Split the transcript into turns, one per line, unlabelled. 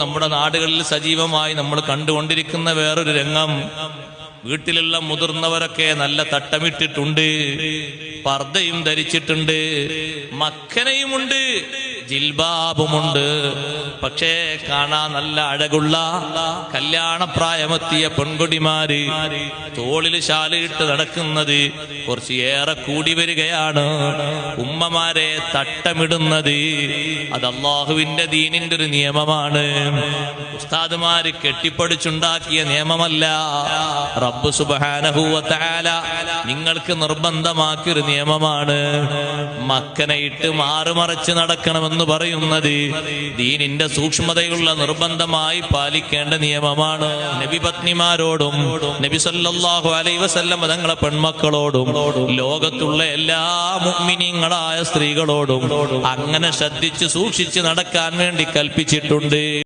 നമ്മുടെ നാടുകളിൽ സജീവമായി നമ്മൾ കണ്ടുകൊണ്ടിരിക്കുന്ന വേറൊരു രംഗം, വീട്ടിലുള്ള മുതിർന്നവരൊക്കെ നല്ല തട്ടമിട്ടിട്ടുണ്ട്, പർദ്ദയും ധരിച്ചിട്ടുണ്ട്, മക്കനയുമുണ്ട്, ജിൽബാബുമുണ്ട്. പക്ഷേ കാണാൻ നല്ല അഴകുള്ള കല്യാണപ്രായമെത്തിയ പെൺകുടിമാര് തോളിൽ ശാലയിട്ട് നടക്കുന്നത് കുറച്ചേറെ കൂടി വരികയാണ്. ഉമ്മമാരെ തട്ടമിടുന്നത് അത് അല്ലാഹുവിന്റെ ദീനിന്റെ ഒരു നിയമമാണ്. ഉസ്താദുമാര് കെട്ടിപ്പടിച്ചുണ്ടാക്കിയ നിയമമല്ല. റബ്ബ് സുബ്ഹാനഹു വ തആല നിങ്ങൾക്ക് നിർബന്ധമാക്കിയൊരു നിയമമാണ്. മക്കനയിട്ട് മാറുമറച്ച് നടക്കണമെന്ന് പറയുന്നത് ദീനിന്റെ സൂക്ഷ്മതയുള്ള നിർബന്ധമായി പാലിക്കേണ്ട നിയമമാണ്. നബി പത്നിമാരോടും നബി സല്ലല്ലാഹു അലൈഹി വസല്ലം തങ്ങളെ പെൺമക്കളോടും ലോകത്തുള്ള എല്ലാ മുഅ്മിനീങ്ങളായ സ്ത്രീകളോടും അങ്ങനെ ശ്രദ്ധിച്ച് സൂക്ഷിച്ച് നടക്കാൻ വേണ്ടി കൽപ്പിച്ചിട്ടുണ്ട്.